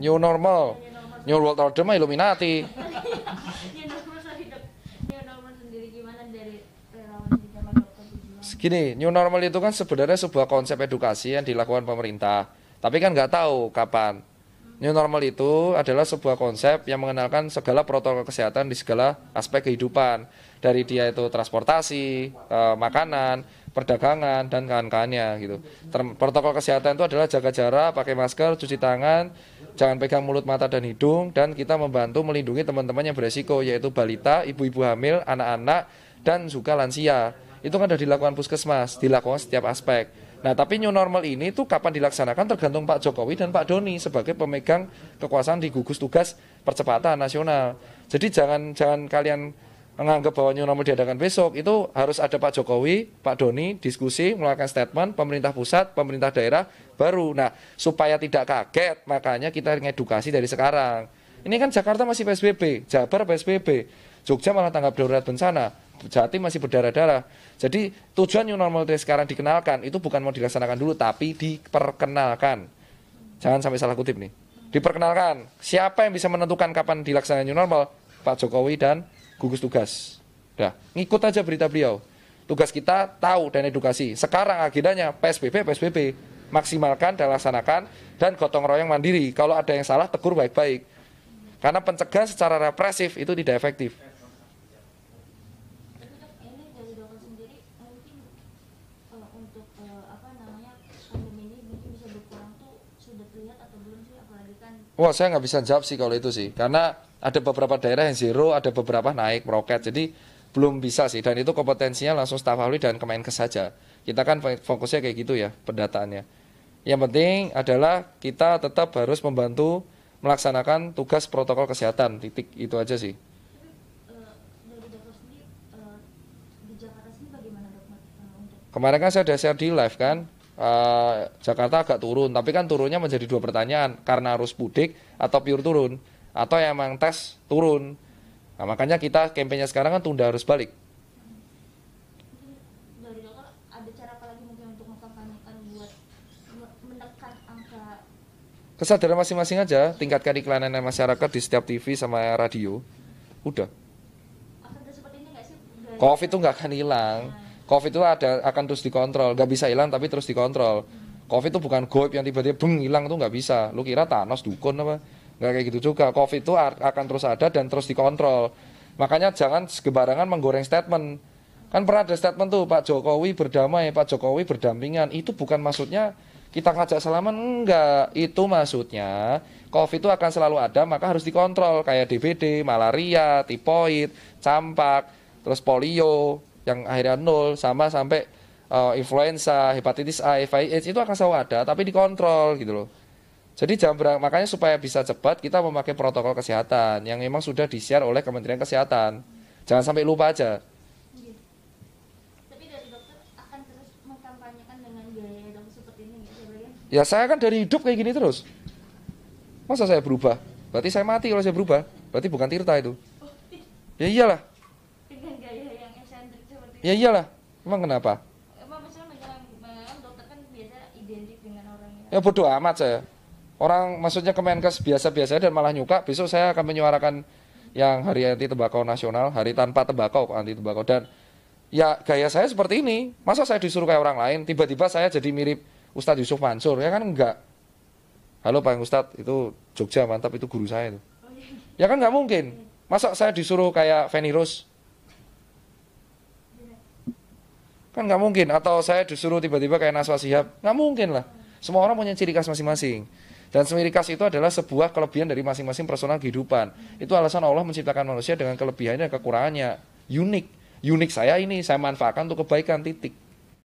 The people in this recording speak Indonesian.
New normal. New world order mah Illuminati. New normal sendiri gimana dari relawan bersama dokter tujuan? Gini, new normal itu kan sebenarnya sebuah konsep edukasi yang dilakukan pemerintah. Tapi kan nggak tahu kapan. New normal itu adalah sebuah konsep yang mengenalkan segala protokol kesehatan di segala aspek kehidupan. Dari dia itu transportasi, makanan, perdagangan, dan kawan-kawannya gitu. Protokol kesehatan itu adalah jaga jarak, pakai masker, cuci tangan, jangan pegang mulut, mata, dan hidung, dan kita membantu melindungi teman-teman yang beresiko, yaitu balita, ibu-ibu hamil, anak-anak, dan juga lansia. Itu kan sudah dilakukan puskesmas, dilakukan setiap aspek. Nah, tapi new normal ini tuh kapan dilaksanakan tergantung Pak Jokowi dan Pak Doni sebagai pemegang kekuasaan di gugus tugas percepatan nasional. Jadi jangan kalian menganggap bahwa new normal diadakan besok. Itu harus ada Pak Jokowi, Pak Doni diskusi, mengeluarkan statement, pemerintah pusat, pemerintah daerah baru. Nah, supaya tidak kaget, makanya kita ngedukasi dari sekarang. Ini kan Jakarta masih PSBB, Jabar PSBB, Jogja malah tanggap darurat bencana, Jatim masih berdarah-darah. Jadi tujuan new normal yang sekarang dikenalkan itu bukan mau dilaksanakan dulu, tapi diperkenalkan. Jangan sampai salah kutip nih. Diperkenalkan. Siapa yang bisa menentukan kapan dilaksanakan new normal? Pak Jokowi dan gugus tugas. Dah, ngikut aja berita beliau. Tugas kita tahu dan edukasi. Sekarang agendanya PSBB, PSBB. Maksimalkan dan laksanakan dan gotong royong mandiri. Kalau ada yang salah, tegur baik-baik. Karena pencegahan secara represif itu tidak efektif. Untuk pandemi ini mungkin bisa berkurang tuh sudah terlihat atau belum sih, apalagi kan Wah, saya nggak bisa jawab sih kalau itu sih. Karena ada beberapa daerah yang zero, ada beberapa naik meroket. Jadi belum bisa sih. Dan itu kompetensinya langsung staf ahli dan Kemenkes saja. Kita kan fokusnya kayak gitu ya pendataannya. Yang penting adalah kita tetap harus membantu melaksanakan tugas protokol kesehatan. Titik itu aja sih. dari dokter sendiri di Jakarta sendiri bagaimana dok untuk Kemarin kan saya udah share di live kan. Jakarta agak turun, tapi kan turunnya menjadi dua pertanyaan, karena arus mudik atau pure turun, atau emang tes turun. Nah, makanya kita kampanye sekarang kan tunda arus balik. dari dokter ada cara apa lagi mungkin untuk mengkampanyekan buat menekan angka Kesadaran masing-masing aja, tingkatkan iklanannya masyarakat di setiap TV sama radio. Udah. akan seperti ini nggak sih? Covid itu nggak akan hilang. Covid itu akan terus dikontrol, nggak bisa hilang tapi terus dikontrol. Covid itu bukan goib yang tiba-tiba beng hilang, tuh nggak bisa. Lu kira Thanos dukun apa? Nggak kayak gitu juga. Covid itu akan terus ada dan terus dikontrol. Makanya jangan sembarangan menggoreng statement. Kan pernah ada statement tuh, Pak Jokowi berdamai, Pak Jokowi berdampingan. Itu bukan maksudnya kita ngajak salaman, enggak. Itu maksudnya Covid itu akan selalu ada, maka harus dikontrol. Kayak DBD, malaria, tipoid, campak, terus polio yang akhirnya nol, sama sampai influenza, hepatitis A, HIV, AIDS itu akan selalu ada, tapi dikontrol gitu loh. Jadi makanya supaya bisa cepat kita memakai protokol kesehatan yang memang sudah di-share oleh Kementerian Kesehatan. Jangan sampai lupa aja. tapi dari dokter akan terus mengkampanyekan dengan gaya dokter seperti ini nggak sih Brian? Ya saya kan dari hidup kayak gini terus. Masa saya berubah? Berarti saya mati kalau saya berubah. Berarti bukan Tirta itu. Ya iyalah. Dengan gaya yang eksentrik seperti Ya iyalah. Emang kenapa? emang misalnya mengenal dokter kan biasa identik dengan orang yang Ya bodoh amat saya. Orang maksudnya Kemenkes biasa-biasa dan malah nyuka. Besok saya akan menyuarakan yang hari anti tembakau nasional, hari tanpa tembakau, anti tembakau. Dan ya gaya saya seperti ini. Masa saya disuruh kayak orang lain, tiba-tiba saya jadi mirip Ustadz Yusuf Mansur, ya kan enggak. Halo Pak Ustadz, itu Jogja mantap, itu guru saya itu. Ya kan nggak mungkin. Masa saya disuruh kayak Feni Rose? Kan nggak mungkin. Atau saya disuruh tiba-tiba kayak Naswa Shihab? Nggak mungkin lah. Semua orang punya ciri khas masing-masing. Dan ciri khas itu adalah sebuah kelebihan dari masing-masing personal kehidupan. Itu alasan Allah menciptakan manusia dengan kelebihannya dan kekurangannya. Unik. Unik saya ini, saya manfaatkan untuk kebaikan, titik.